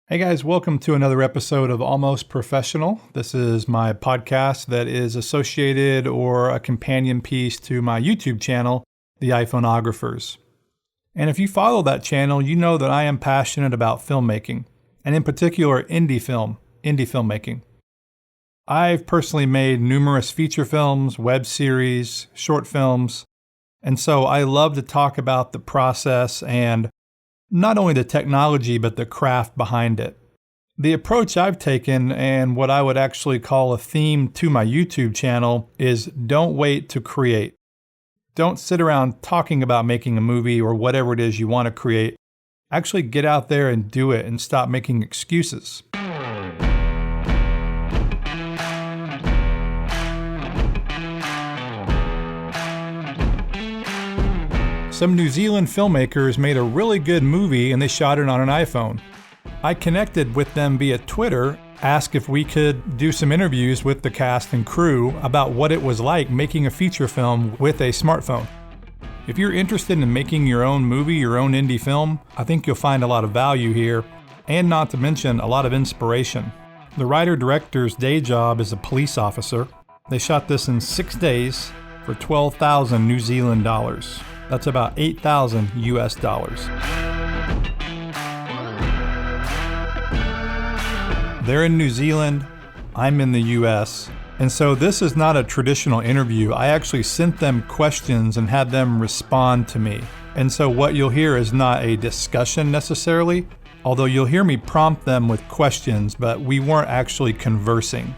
Hey guys, welcome to another episode of Almost Professional. This is my podcast that is associated or a companion piece to my YouTube channel, The iPhoneographers. And if you follow that channel, you know that I am passionate about filmmaking, and in particular, indie filmmaking. I've personally made numerous feature films, web series, short films, and so I love to talk about the process and not only the technology, but the craft behind it. The approach I've taken, and what I would actually call a theme to my YouTube channel, is don't wait to create. Don't sit around talking about making a movie or whatever it is you want to create. Actually get out there and do it and stop making excuses. Some New Zealand filmmakers made a really good movie and they shot it on an iPhone. I connected with them via Twitter, asked if we could do some interviews with the cast and crew about what it was like making a feature film with a smartphone. If you're interested in making your own movie, your own indie film, I think you'll find a lot of value here, and not to mention a lot of inspiration. The writer-director's day job is a police officer. They shot this in 6 days for 12,000 New Zealand dollars. That's about 8,000 US dollars. They're in New Zealand, I'm in the US, and so this is not a traditional interview. I actually sent them questions and had them respond to me. And so what you'll hear is not a discussion necessarily, although you'll hear me prompt them with questions, but we weren't actually conversing.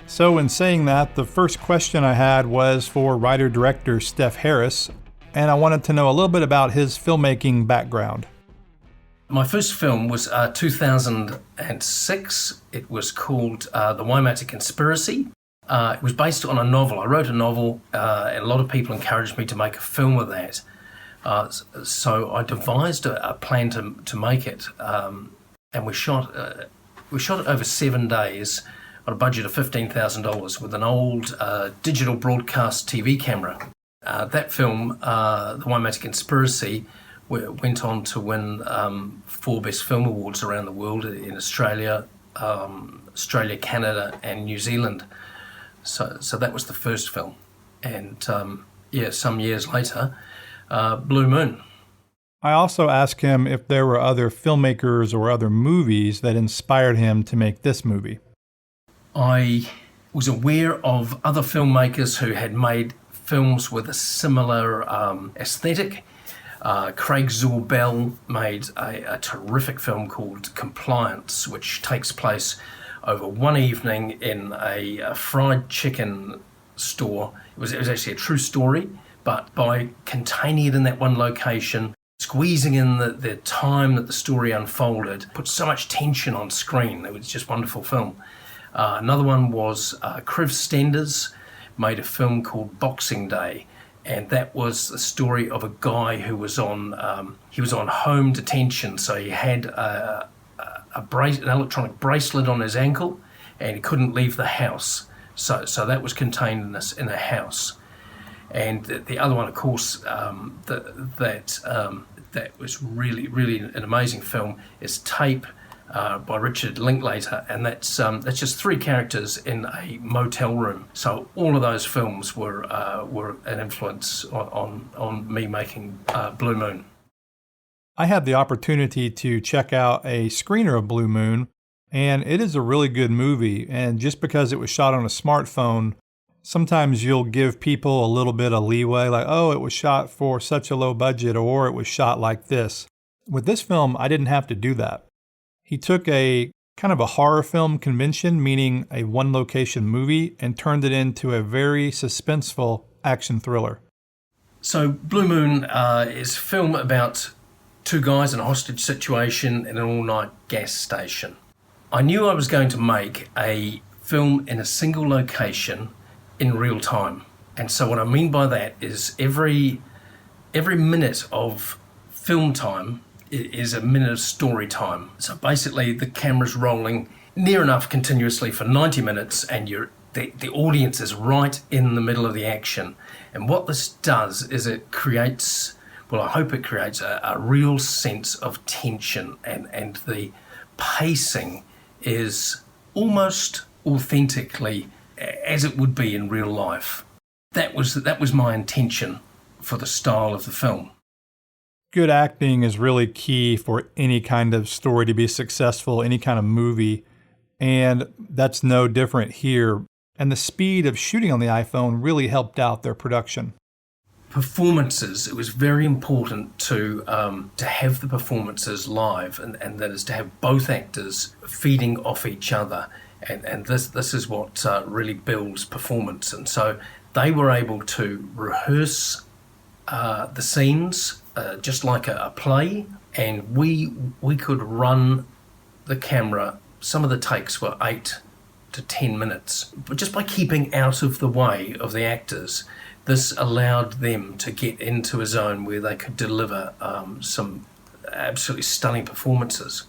So in saying that, the first question I had was for writer-director Steph Harris, and I wanted to know a little bit about his filmmaking background. My first film was 2006. It was called The Waimate Conspiracy. It was based on a novel. I wrote a novel, and a lot of people encouraged me to make a film of that. So I devised a plan to make it, and we shot it over 7 days on a budget of $15,000 with an old digital broadcast TV camera. That film, The Waimate Conspiracy, went on to win 4 Best Film Awards around the world in Australia, Canada, and New Zealand. So that was the first film. And some years later, Blue Moon. I also asked him if there were other filmmakers or other movies that inspired him to make this movie. I was aware of other filmmakers who had made films with a similar aesthetic. Craig Zorbell made a terrific film called Compliance, which takes place over one evening in a fried chicken store. It was actually a true story, but by containing it in that one location, squeezing in the time that the story unfolded, put so much tension on screen. It was just a wonderful film. Another one was Kriv Stenders made a film called Boxing Day, and that was the story of a guy who was on home detention. So he had an electronic bracelet on his ankle, and he couldn't leave the house. So that was contained in a house. And the other one, of course, that was really an amazing film is Tape, by Richard Linklater, and that's just 3 characters in a motel room. So all of those films were an influence on me making Blue Moon. I had the opportunity to check out a screener of Blue Moon, and it is a really good movie. And just because it was shot on a smartphone, sometimes you'll give people a little bit of leeway, like, oh, it was shot for such a low budget, or it was shot like this. With this film, I didn't have to do that. He took a kind of a horror film convention, meaning a one-location movie, and turned it into a very suspenseful action thriller. So Blue Moon is a film about 2 guys in a hostage situation in an all-night gas station. I knew I was going to make a film in a single location in real time. And so what I mean by that is every minute of film time is a minute of story time. So basically the camera's rolling near enough continuously for 90 minutes and the audience is right in the middle of the action. And what this does is it creates Well, I hope it creates a real sense of tension, and the pacing is almost authentically as it would be in real life. That was my intention for the style of the film. Good acting is really key for any kind of story to be successful, any kind of movie, and that's no different here. And the speed of shooting on the iPhone really helped out their production. Performances, it was very important to have the performances live, and that is to have both actors feeding off each other, and this is what really builds performance. And so they were able to rehearse the scenes just like a play, and we could run the camera. Some of the takes were 8 to 10 minutes, but just by keeping out of the way of the actors, this allowed them to get into a zone where they could deliver some absolutely stunning performances.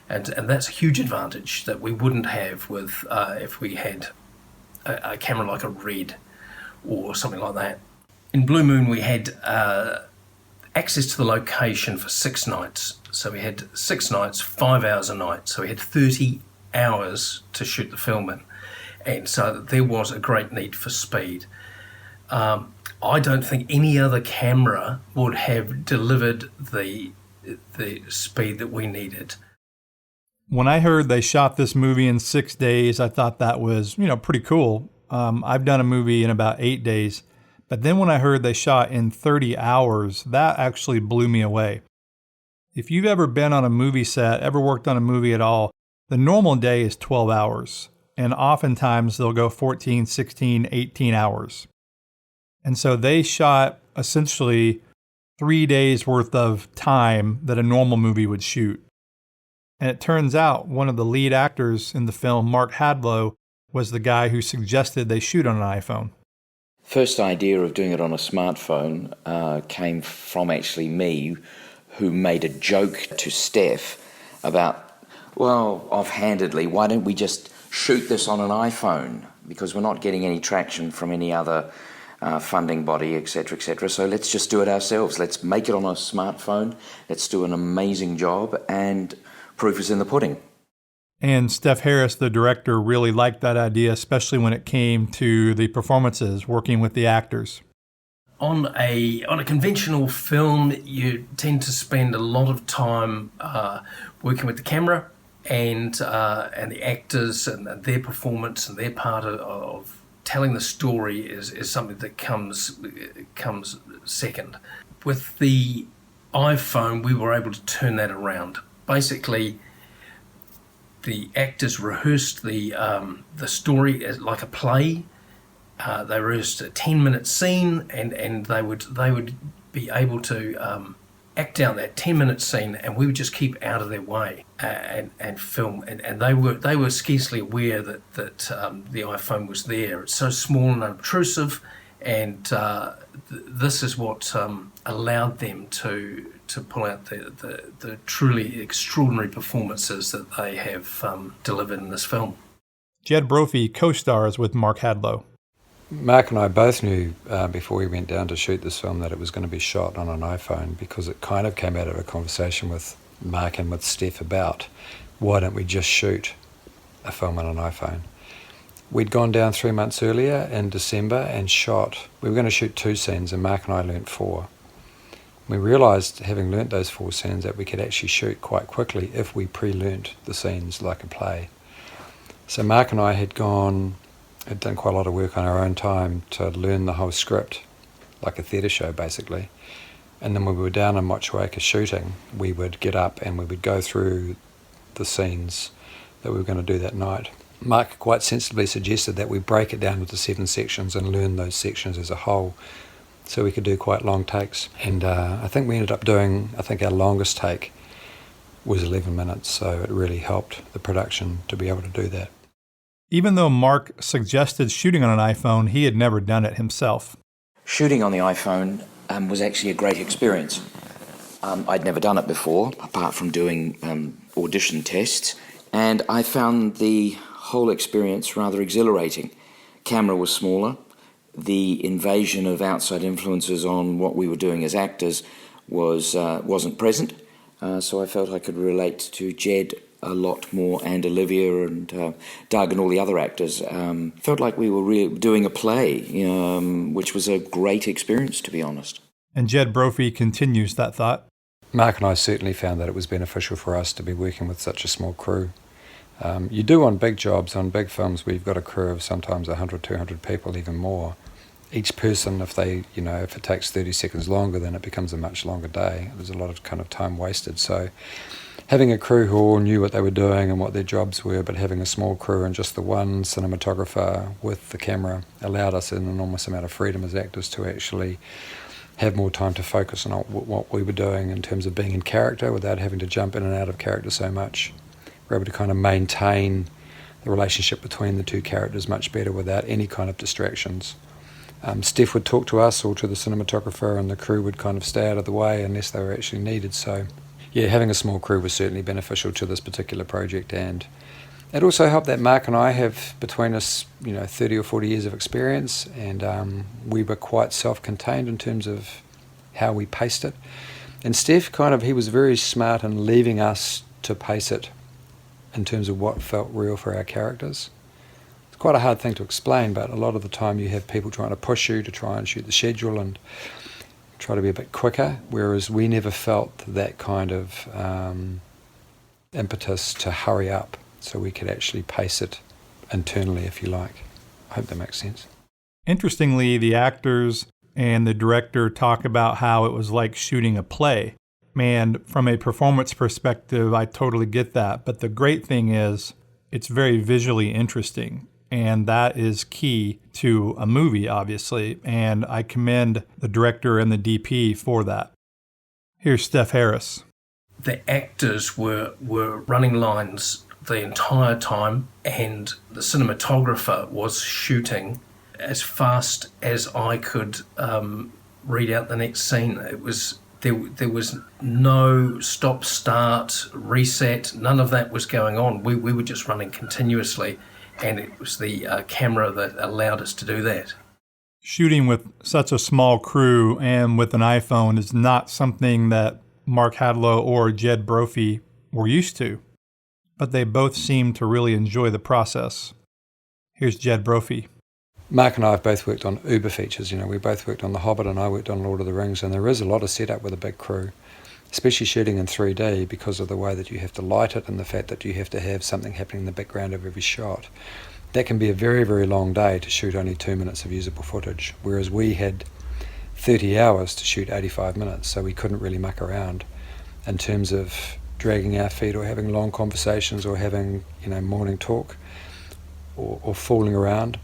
And that's a huge advantage that we wouldn't have with if we had a camera like a Red or something like that. In Blue Moon, we had access to the location for 6 nights. So we had 6 nights, 5 hours a night. So we had 30 hours to shoot the film in. And so there was a great need for speed. I don't think any other camera would have delivered the speed that we needed. When I heard they shot this movie in 6 days, I thought that was, pretty cool. I've done a movie in about 8 days. But then when I heard they shot in 30 hours, that actually blew me away. If you've ever been on a movie set, ever worked on a movie at all, the normal day is 12 hours. And oftentimes they'll go 14, 16, 18 hours. And so they shot essentially 3 days worth of time that a normal movie would shoot. And it turns out one of the lead actors in the film, Mark Hadlow, was the guy who suggested they shoot on an iPhone. First idea of doing it on a smartphone came from actually me, who made a joke to Steph about, well, offhandedly, why don't we just shoot this on an iPhone? Because we're not getting any traction from any other funding body, etc., etc. So let's just do it ourselves. Let's make it on a smartphone. Let's do an amazing job, and proof is in the pudding. And Steph Harris, the director, really liked that idea, especially when it came to the performances, working with the actors. On a conventional film, you tend to spend a lot of time working with the camera and the actors and their performance, and their part of telling the story is something that comes second. With the iPhone, we were able to turn that around. Basically, the actors rehearsed the story as like a play. They rehearsed a 10-minute scene, and they would be able to act out that 10-minute scene, and we would just keep out of their way and film. And they were scarcely aware that the iPhone was there. It's so small and unobtrusive, and this is what allowed them to pull out the truly extraordinary performances that they have delivered in this film. Jed Brophy co-stars with Mark Hadlow. Mark and I both knew before we went down to shoot this film that it was going to be shot on an iPhone, because it kind of came out of a conversation with Mark and with Steph about why don't we just shoot a film on an iPhone. We'd gone down 3 months earlier in December and we were going to shoot 2 scenes, and Mark and I learnt 4. We realised, having learnt those 4 scenes, that we could actually shoot quite quickly if we pre-learnt the scenes like a play. So Mark and I had done quite a lot of work on our own time to learn the whole script, like a theatre show basically. And then when we were down in Motueka shooting, we would get up and we would go through the scenes that we were going to do that night. Mark quite sensibly suggested that we break it down into 7 sections and learn those sections as a whole, so we could do quite long takes. And I think we ended up doing, our longest take was 11 minutes, so it really helped the production to be able to do that. Even though Mark suggested shooting on an iPhone, he had never done it himself. Shooting on the iPhone was actually a great experience. I'd never done it before, apart from doing audition tests, and I found the whole experience rather exhilarating. Camera was smaller. The invasion of outside influences on what we were doing as actors wasn't present. So I felt I could relate to Jed a lot more, and Olivia and Doug and all the other actors. Felt like we were doing a play, which was a great experience, to be honest. And Jed Brophy continues that thought. Mark and I certainly found that it was beneficial for us to be working with such a small crew. You do on big jobs, on big films, where you've got a crew of sometimes 100, 200 people, even more. Each person, if it takes 30 seconds longer, then it becomes a much longer day. There's a lot of kind of time wasted. So having a crew who all knew what they were doing and what their jobs were, but having a small crew and just the one cinematographer with the camera allowed us an enormous amount of freedom as actors to actually have more time to focus on what we were doing in terms of being in character without having to jump in and out of character so much. We're able to kind of maintain the relationship between the two characters much better without any kind of distractions. Steph would talk to us or to the cinematographer, and the crew would kind of stay out of the way unless they were actually needed. So, yeah, having a small crew was certainly beneficial to this particular project, and it also helped that Mark and I have between us, 30 or 40 years of experience, and we were quite self-contained in terms of how we paced it. And Steph he was very smart in leaving us to pace it in terms of what felt real for our characters. It's quite a hard thing to explain, but a lot of the time you have people trying to push you to try and shoot the schedule and try to be a bit quicker, whereas we never felt that kind of impetus to hurry up, so we could actually pace it internally, if you like. I hope that makes sense. Interestingly, the actors and the director talk about how it was like shooting a play. And from a performance perspective, I totally get that. But the great thing is it's very visually interesting. And that is key to a movie, obviously. And I commend the director and the DP for that. Here's Steph Harris. The actors were running lines the entire time, and the cinematographer was shooting as fast as I could read out the next scene. It was there was no stop, start, reset. None of that was going on. We were just running continuously, and it was the camera that allowed us to do that. Shooting with such a small crew and with an iPhone is not something that Mark Hadlow or Jed Brophy were used to, but they both seem to really enjoy the process. Here's Jed Brophy. Mark and I have both worked on Uber features. We both worked on The Hobbit and I worked on Lord of the Rings, and there is a lot of setup with a big crew, especially shooting in 3D because of the way that you have to light it and the fact that you have to have something happening in the background of every shot. That can be a very, very long day to shoot only 2 minutes of usable footage, whereas we had 30 hours to shoot 85 minutes, so we couldn't really muck around in terms of dragging our feet or having long conversations or having, morning talk or fooling around.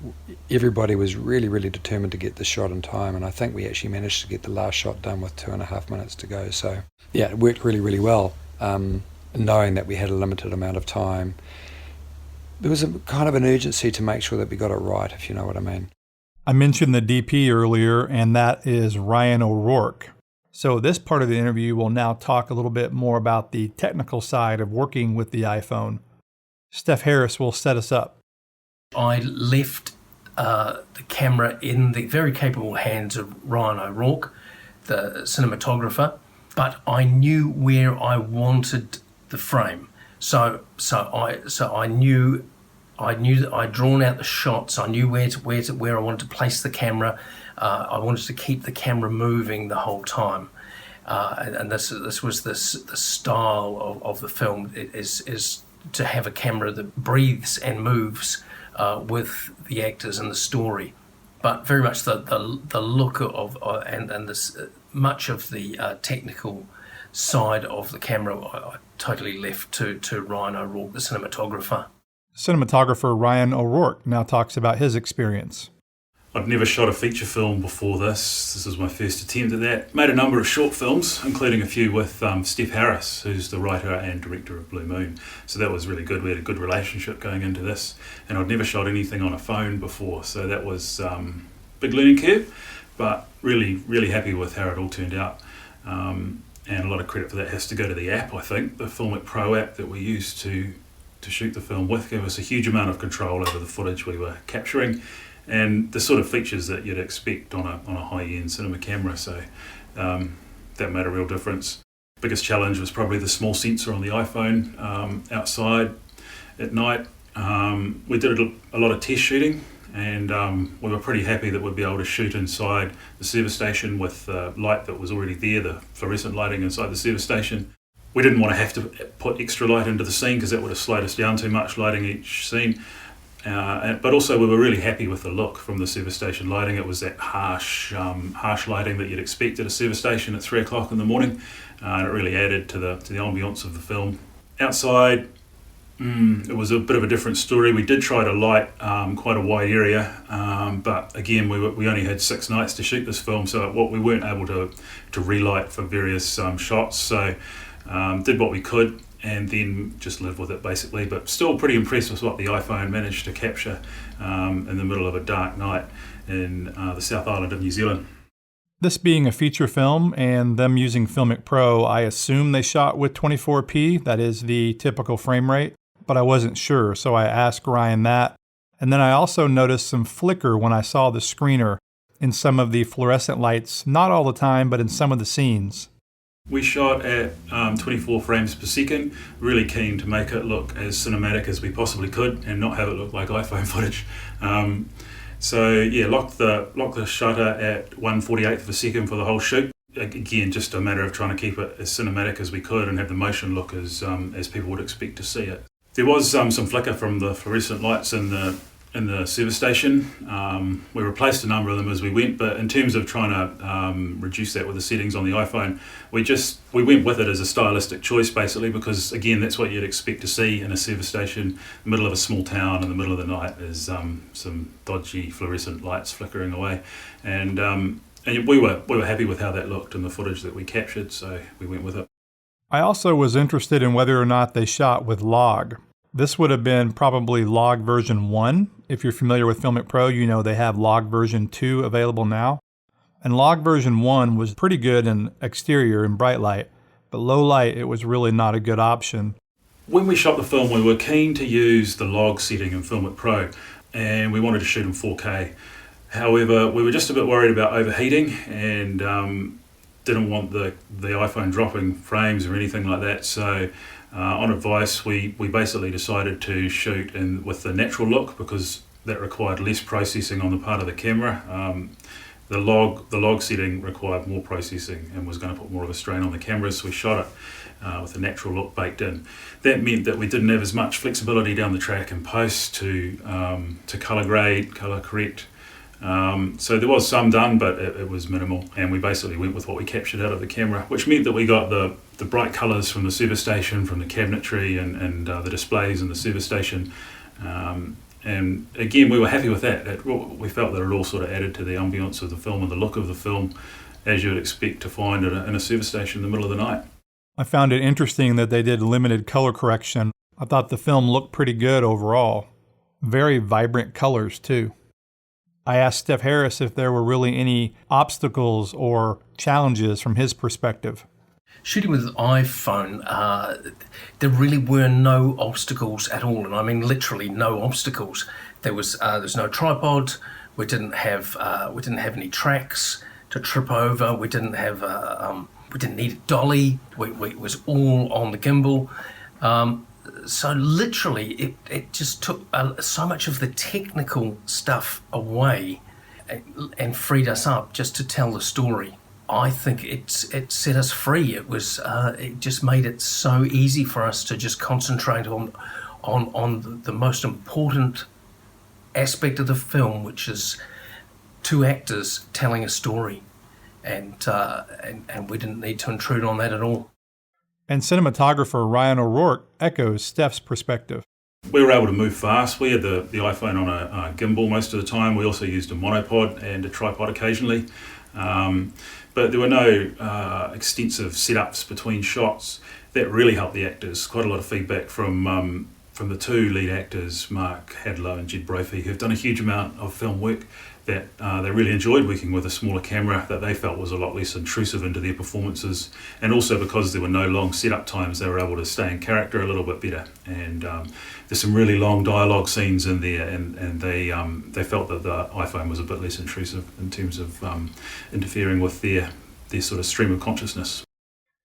Everybody was really, really determined to get the shot in time, and I think we actually managed to get the last shot done with 2.5 minutes to go. So, yeah, it worked really, really well, knowing that we had a limited amount of time. There was a kind of an urgency to make sure that we got it right, if you know what I mean. I mentioned the DP earlier, and that is Ryan O'Rourke. So this part of the interview will now talk a little bit more about the technical side of working with the iPhone. Steph Harris will set us up. I left the camera in the very capable hands of Ryan O'Rourke, the cinematographer, but I knew where I wanted the frame. So I knew that I'd drawn out the shots. I knew where I wanted to place the camera. I wanted to keep the camera moving the whole time, and this was the style of the film. It is to have a camera that breathes and moves with the actors and the story, but very much the look of and this much of the technical side of the camera I totally left to Ryan O'Rourke, the cinematographer. Cinematographer Ryan O'Rourke now talks about his experience. I'd never shot a feature film before this. This was my first attempt at that. Made a number of short films, including a few with Steph Harris, who's the writer and director of Blue Moon. So that was really good. We had a good relationship going into this. And I'd never shot anything on a phone before, so that was a big learning curve, but really, really happy with how it all turned out. And a lot of credit for that has to go to the app, I think. The FILMMAKING Pro app that we used to shoot the film with gave us a huge amount of control over the footage we were capturing and the sort of features that you'd expect on a high-end cinema camera. So that made a real difference. Biggest challenge was probably the small sensor on the iPhone outside at night. We did a lot of test shooting, and we were pretty happy that we'd be able to shoot inside the service station with light that was already there, the fluorescent lighting inside the service station. We didn't want to have to put extra light into the scene because that would have slowed us down too much, lighting each scene. But also we were really happy with the look from the service station lighting. It was that harsh lighting that you'd expect at a service station at 3 o'clock in the morning. And it really added to the ambience of the film. Outside, it was a bit of a different story. We did try to light quite a wide area, but again, we only had 6 nights to shoot this film, so we weren't able to relight for various shots. So did what we could, and then just lived with it basically. But still pretty impressed with what the iPhone managed to capture in the middle of a dark night in the South Island of New Zealand. This being a feature film and them using Filmic Pro, I assume they shot with 24p, that is the typical frame rate, but I wasn't sure, so I asked Ryan that. And then I also noticed some flicker when I saw the screener in some of the fluorescent lights, not all the time, but in some of the scenes. We shot at 24 frames per second, really keen to make it look as cinematic as we possibly could and not have it look like iPhone footage. So yeah, locked the shutter at 1/48th of a second for the whole shoot. Again, just a matter of trying to keep it as cinematic as we could and have the motion look as people would expect to see it. There was some flicker from the fluorescent lights in the service station. We replaced a number of them as we went, but in terms of trying to reduce that with the settings on the iPhone, we went with it as a stylistic choice basically, because again, that's what you'd expect to see in a service station. In the middle of a small town in the middle of the night is some dodgy fluorescent lights flickering away, and we were happy with how that looked in the footage that we captured, so we went with it. I also was interested in whether or not they shot with log. This would have been probably log version 1. If you're familiar with Filmic Pro, you know they have log version 2 available now. And log version 1 was pretty good in exterior and bright light, but low light it was really not a good option. When we shot the film, we were keen to use the log setting in Filmic Pro, and we wanted to shoot in 4K. However, we were just a bit worried about overheating and didn't want the iPhone dropping frames or anything like that. So on advice, we basically decided to shoot with the natural look because that required less processing on the part of the camera. The log setting required more processing and was going to put more of a strain on the camera, so we shot it with the natural look baked in. That meant that we didn't have as much flexibility down the track in post to colour grade, colour correct. So there was some done, but it was minimal, and we basically went with what we captured out of the camera, which meant that we got the bright colours from the service station, from the cabinetry and the displays in the service station. And again, we were happy with that. We felt that it all sort of added to the ambience of the film and the look of the film, as you would expect to find in a service station in the middle of the night. I found it interesting that they did limited color correction. I thought the film looked pretty good overall. Very vibrant colors too. I asked Steph Harris if there were really any obstacles or challenges from his perspective. Shooting with iPhone, there really were no obstacles at all, and I mean literally no obstacles. There's no tripod. We didn't have any tracks to trip over. We didn't need a dolly. It was all on the gimbal. So literally, it just took so much of the technical stuff away and freed us up just to tell the story. I think it set us free. It just made it so easy for us to just concentrate on the most important aspect of the film, which is two actors telling a story, and we didn't need to intrude on that at all. And cinematographer Ryan O'Rourke echoes Steph's perspective. We were able to move fast. We had the iPhone on a gimbal most of the time. We also used a monopod and a tripod occasionally. But there were no extensive setups between shots. That really helped the actors. Quite a lot of feedback from the two lead actors, Mark Hadlow and Jed Brophy, who've done a huge amount of film work, that they really enjoyed working with a smaller camera that they felt was a lot less intrusive into their performances, and also because there were no long setup times, they were able to stay in character a little bit better. And there's some really long dialogue scenes in there, and they felt that the iPhone was a bit less intrusive in terms of interfering with their their sort of stream of consciousness.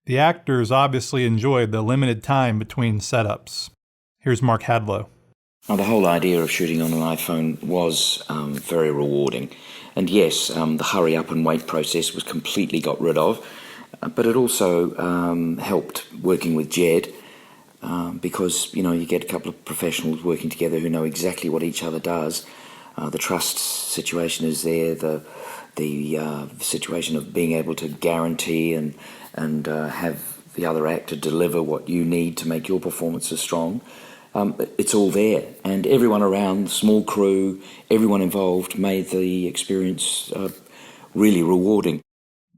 The actors obviously enjoyed the limited time between setups. Here's Mark Hadlow. Now, the whole idea of shooting on an iPhone was very rewarding. And yes, the hurry up and wait process was completely got rid of. But it also helped working with Jed because, you get a couple of professionals working together who know exactly what each other does. The trust situation is there, the situation of being able to guarantee and have the other actor deliver what you need to make your performances strong. It's all there, and everyone around, the small crew, everyone involved made the experience really rewarding.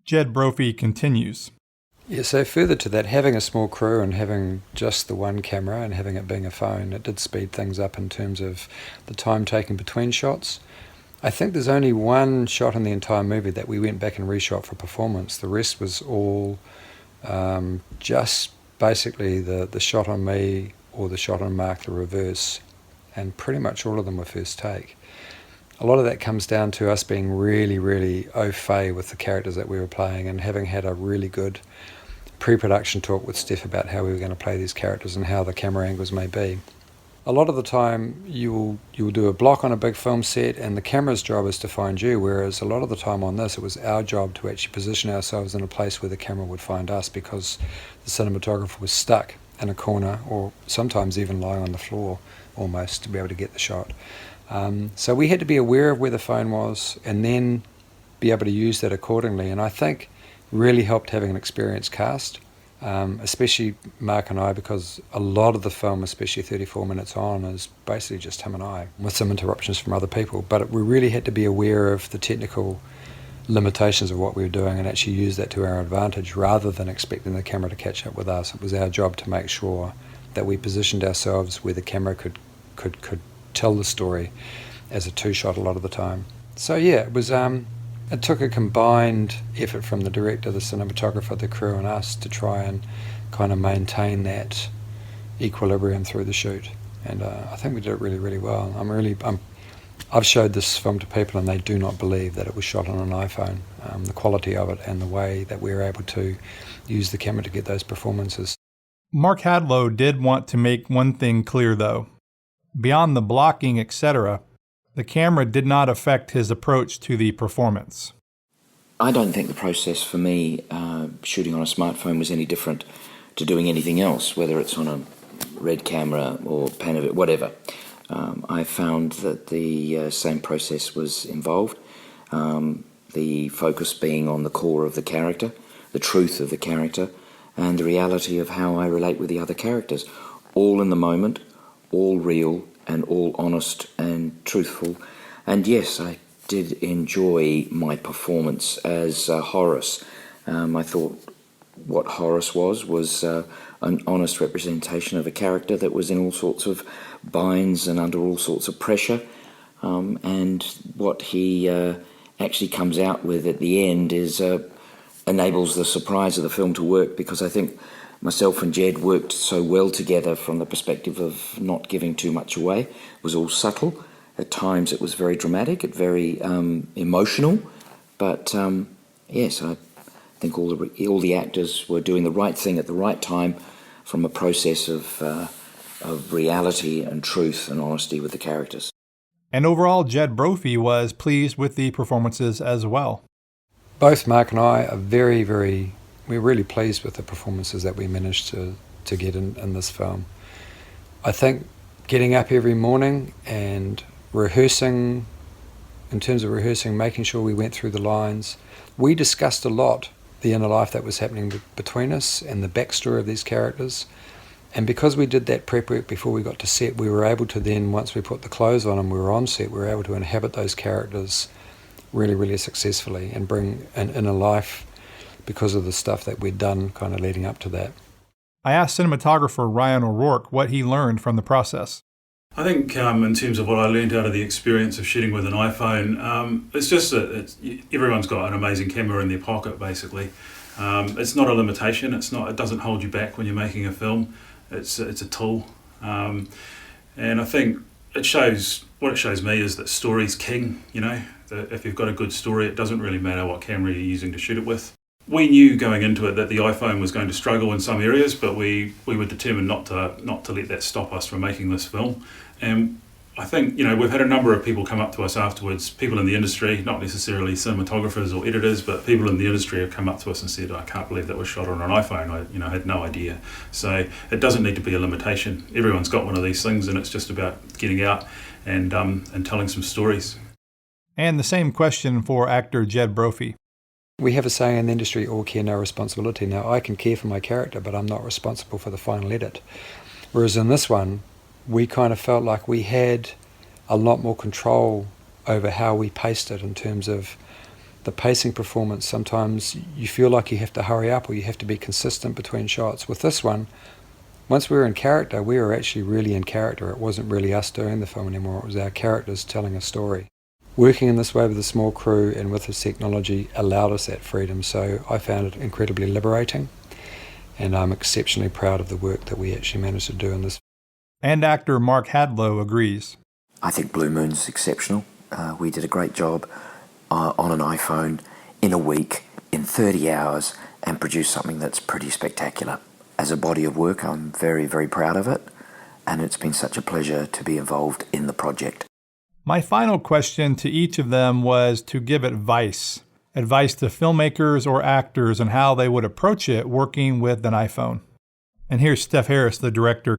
Jed Brophy continues. Yeah, so further to that, having a small crew and having just the one camera and having it being a phone, it did speed things up in terms of the time taken between shots. I think there's only one shot in the entire movie that we went back and reshot for performance. The rest was all just basically the shot on me or the shot on Mark, the reverse, and pretty much all of them were first take. A lot of that comes down to us being really, really au fait with the characters that we were playing and having had a really good pre-production talk with Steph about how we were going to play these characters and how the camera angles may be. A lot of the time you'll do a block on a big film set and the camera's job is to find you, whereas a lot of the time on this it was our job to actually position ourselves in a place where the camera would find us because the cinematographer was stuck in a corner or sometimes even lying on the floor almost to be able to get the shot. So we had to be aware of where the phone was and then be able to use that accordingly, and I think really helped having an experienced cast, especially Mark and I, because a lot of the film, especially 34 minutes on, is basically just him and I with some interruptions from other people, but we really had to be aware of the technical limitations of what we were doing and actually use that to our advantage rather than expecting the camera to catch up with us. It was our job to make sure that we positioned ourselves where the camera could tell the story as a two-shot a lot of the time. So yeah, it was it took a combined effort from the director, the cinematographer, the crew and us to try and kind of maintain that equilibrium through the shoot, and I think we did it really, really well. I've showed this film to people and they do not believe that it was shot on an iPhone, the quality of it and the way that we were able to use the camera to get those performances. Mark Hadlow did want to make one thing clear though. Beyond the blocking, etc., the camera did not affect his approach to the performance. I don't think the process for me shooting on a smartphone was any different to doing anything else, whether it's on a red camera or Panavision, whatever. I found that the same process was involved, the focus being on the core of the character, the truth of the character, and the reality of how I relate with the other characters, all in the moment, all real and all honest and truthful. And yes, I did enjoy my performance as Horace. I thought what Horace was an honest representation of a character that was in all sorts of binds and under all sorts of pressure, and what he actually comes out with at the end is enables the surprise of the film to work, because I think myself and Jed worked so well together from the perspective of not giving too much away. It was all subtle. At times it was very dramatic, very emotional, but yes, I think all the actors were doing the right thing at the right time from a process of reality and truth and honesty with the characters. And overall, Jed Brophy was pleased with the performances as well. Both Mark and I are we're really pleased with the performances that we managed to get in this film. I think getting up every morning and rehearsing, in terms of rehearsing, making sure we went through the lines. We discussed a lot the inner life that was happening between us and the backstory of these characters. And because we did that prep work before we got to set, we were able to then, once we put the clothes on and we were on set, we were able to inhabit those characters really, really successfully and bring an inner life because of the stuff that we'd done kind of leading up to that. I asked cinematographer Ryan O'Rourke what he learned from the process. I think in terms of what I learned out of the experience of shooting with an iPhone, it's just that everyone's got an amazing camera in their pocket, basically. It's not a limitation. It doesn't hold you back when you're making a film. It's a tool, and I think what it shows me is that story's king. You know, that if you've got a good story, it doesn't really matter what camera you're using to shoot it with. We knew going into it that the iPhone was going to struggle in some areas, but we were determined not to let that stop us from making this film. And I think, we've had a number of people come up to us afterwards, people in the industry, not necessarily cinematographers or editors, but people in the industry have come up to us and said, I can't believe that was shot on an iPhone. I had no idea. So it doesn't need to be a limitation. Everyone's got one of these things, and it's just about getting out and telling some stories. And the same question for actor Jed Brophy. We have a saying in the industry, all care, no responsibility. Now, I can care for my character, but I'm not responsible for the final edit. Whereas in this one, we kind of felt like we had a lot more control over how we paced it in terms of the pacing performance. Sometimes you feel like you have to hurry up or you have to be consistent between shots. With this one, once we were in character, we were actually really in character. It wasn't really us doing the film anymore. It was our characters telling a story. Working in this way with a small crew and with this technology allowed us that freedom. So I found it incredibly liberating, and I'm exceptionally proud of the work that we actually managed to do in this. And actor Mark Hadlow agrees. I think Blue Moon's exceptional. We did a great job on an iPhone in a week, in 30 hours, and produced something that's pretty spectacular. As a body of work, I'm very, very proud of it, and it's been such a pleasure to be involved in the project. My final question to each of them was to give advice to filmmakers or actors on how they would approach it working with an iPhone. And here's Steph Harris, the director.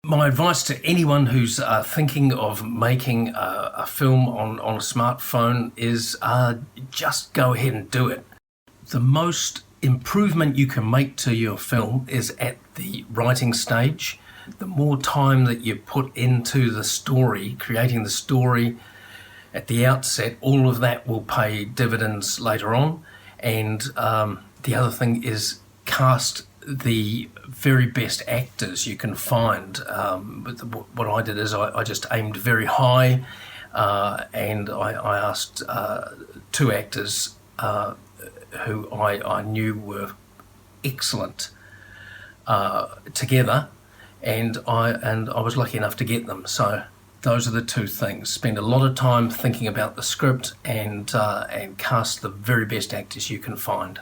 My advice to anyone who's thinking of making a film on a smartphone is just go ahead and do it. The most improvement you can make to your film is at the writing stage. The more time that you put into the story, creating the story at the outset, all of that will pay dividends later on. And the other thing is cast the very best actors you can find. What I did is I just aimed very high, and I asked two actors who I knew were excellent together, and I was lucky enough to get them. So those are the two things. Spend a lot of time thinking about the script and cast the very best actors you can find.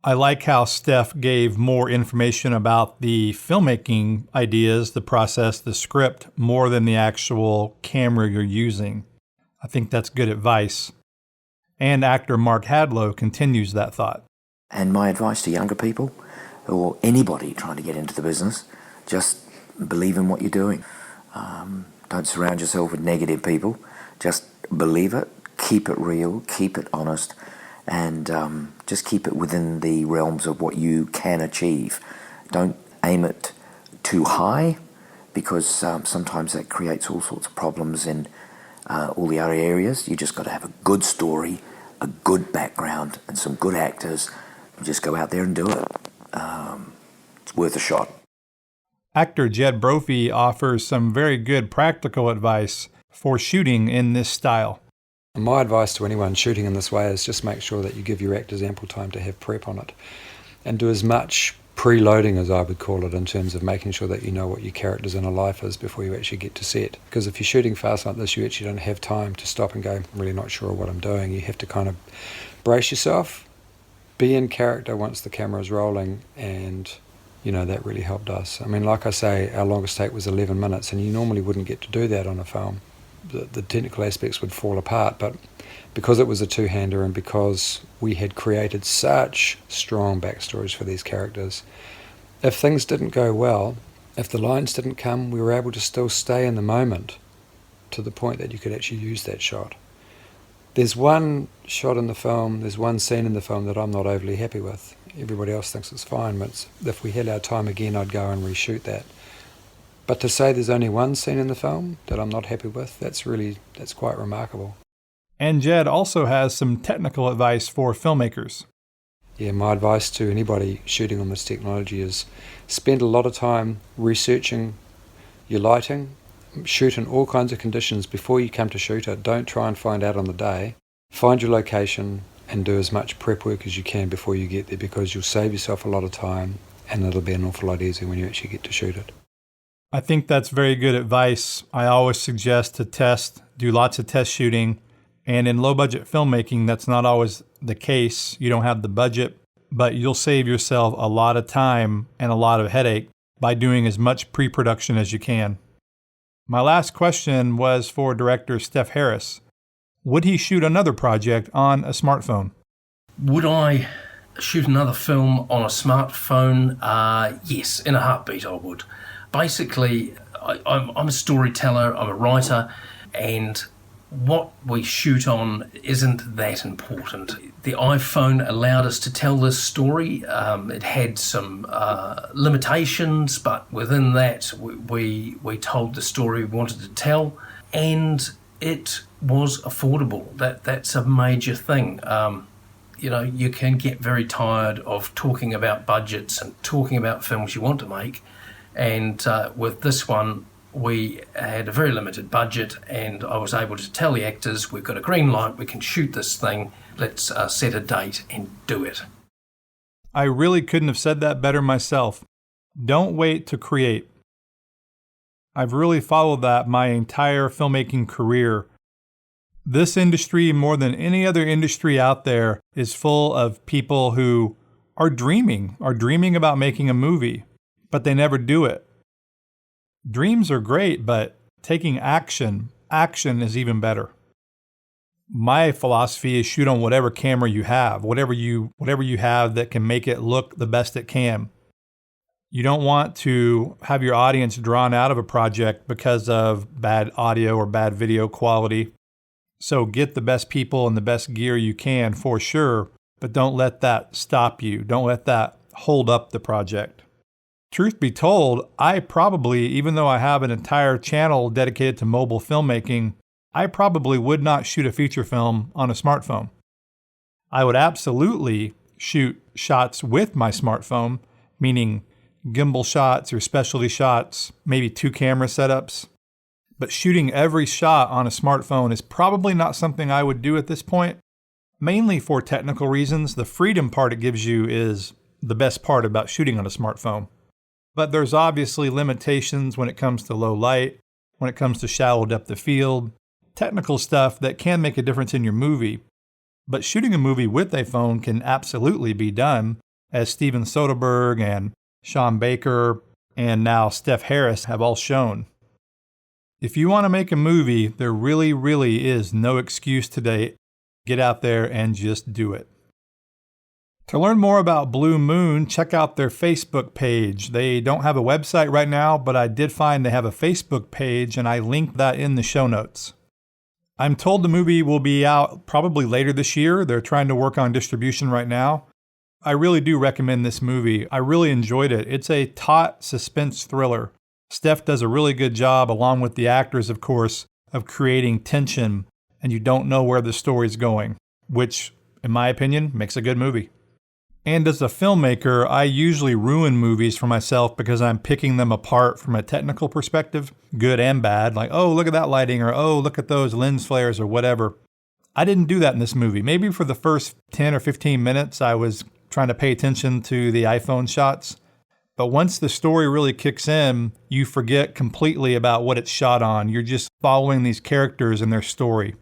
I like how Steph gave more information about the filmmaking ideas, the process, the script, more than the actual camera you're using. I think that's good advice. And actor Mark Hadlow continues that thought. And my advice to younger people, or anybody trying to get into the business, just believe in what you're doing. Don't surround yourself with negative people. Just believe it, keep it real, keep it honest, and just keep it within the realms of what you can achieve. Don't aim it too high, because sometimes that creates all sorts of problems in all the other areas. You just got to have a good story, a good background, and some good actors. Just go out there and do it. It's worth a shot. Actor Jed Brophy offers some very good practical advice for shooting in this style. My advice to anyone shooting in this way is just make sure that you give your actors ample time to have prep on it, and do as much preloading, as I would call it, in terms of making sure that you know what your character's inner life is before you actually get to set. Because if you're shooting fast like this, you actually don't have time to stop and go, I'm really not sure what I'm doing. You have to kind of brace yourself, be in character once the camera's rolling, and that really helped us. I mean, like I say, our longest take was 11 minutes, and you normally wouldn't get to do that on a film. The technical aspects would fall apart, but because it was a two-hander and because we had created such strong backstories for these characters, if things didn't go well, if the lines didn't come, we were able to still stay in the moment to the point that you could actually use that shot. There's one shot in the film, there's one scene in the film that I'm not overly happy with. Everybody else thinks it's fine, but if we had our time again, I'd go and reshoot that. But to say there's only one scene in the film that I'm not happy with, that's quite remarkable. And Jed also has some technical advice for filmmakers. Yeah, my advice to anybody shooting on this technology is spend a lot of time researching your lighting. Shoot in all kinds of conditions before you come to shoot it. Don't try and find out on the day. Find your location and do as much prep work as you can before you get there, because you'll save yourself a lot of time and it'll be an awful lot easier when you actually get to shoot it. I think that's very good advice. I always suggest to do lots of test shooting. And in low-budget filmmaking, that's not always the case. You don't have the budget but you'll save yourself a lot of time and a lot of headache by doing as much pre-production as you can. My last question was for director Steph Harris. Would he shoot another project on a smartphone? Would I shoot another film on a smartphone? Yes, in a heartbeat I would. Basically, I'm a storyteller, I'm a writer, and what we shoot on isn't that important. The iPhone allowed us to tell this story. It had some limitations, but within that we told the story we wanted to tell, and it was affordable. That's a major thing. You can get very tired of talking about budgets and talking about films you want to make, and with this one, we had a very limited budget, and I was able to tell the actors, we've got a green light, we can shoot this thing, let's set a date and do it. I really couldn't have said that better myself. Don't wait to create. I've really followed that my entire filmmaking career. This industry, more than any other industry out there, is full of people who are dreaming about making a movie, but they never do it. Dreams are great, but taking action is even better. My philosophy is shoot on whatever camera you have, whatever you have that can make it look the best it can. You don't want to have your audience drawn out of a project because of bad audio or bad video quality. So get the best people and the best gear you can for sure, but don't let that stop you. Don't let that hold up the project. Truth be told, I probably, even though I have an entire channel dedicated to mobile filmmaking, I probably would not shoot a feature film on a smartphone. I would absolutely shoot shots with my smartphone, meaning gimbal shots or specialty shots, maybe 2 camera setups. But shooting every shot on a smartphone is probably not something I would do at this point, mainly for technical reasons. The freedom part it gives you is the best part about shooting on a smartphone. But there's obviously limitations when it comes to low light, when it comes to shallow depth of field, technical stuff that can make a difference in your movie. But shooting a movie with a phone can absolutely be done, as Steven Soderbergh and Sean Baker and now Steph Harris have all shown. If you want to make a movie, there really is no excuse today. Get out there and just do it. To learn more about Blue Moon, check out their Facebook page. They don't have a website right now, but I did find they have a Facebook page, and I linked that in the show notes. I'm told the movie will be out probably later this year. They're trying to work on distribution right now. I really do recommend this movie. I really enjoyed it. It's a taut suspense thriller. Steph does a really good job, along with the actors, of course, of creating tension, and you don't know where the story's going, which, in my opinion, makes a good movie. And as a filmmaker, I usually ruin movies for myself because I'm picking them apart from a technical perspective, good and bad, like, oh, look at that lighting, or oh, look at those lens flares, or whatever. I didn't do that in this movie. Maybe for the first 10 or 15 minutes, I was trying to pay attention to the iPhone shots. But once the story really kicks in, you forget completely about what it's shot on. You're just following these characters and their story.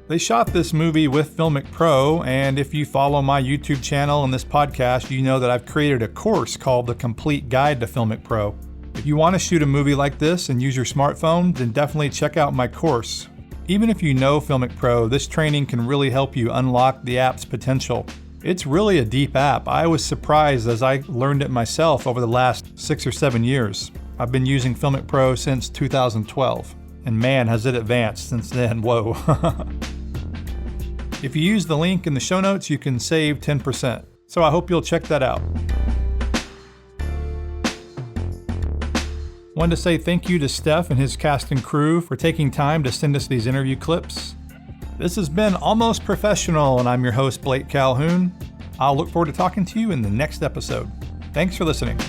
They shot this movie with Filmic Pro, and if you follow my YouTube channel and this podcast, you know that I've created a course called The Complete Guide to Filmic Pro. If you want to shoot a movie like this and use your smartphone, then definitely check out my course. Even if you know Filmic Pro, this training can really help you unlock the app's potential. It's really a deep app. I was surprised as I learned it myself over the last 6 or 7 years. I've been using Filmic Pro since 2012, and man, has it advanced since then. Whoa. If you use the link in the show notes, you can save 10%. So I hope you'll check that out. Wanted to say thank you to Steph and his cast and crew for taking time to send us these interview clips. This has been Almost Professional, and I'm your host, Blake Calhoun. I'll look forward to talking to you in the next episode. Thanks for listening.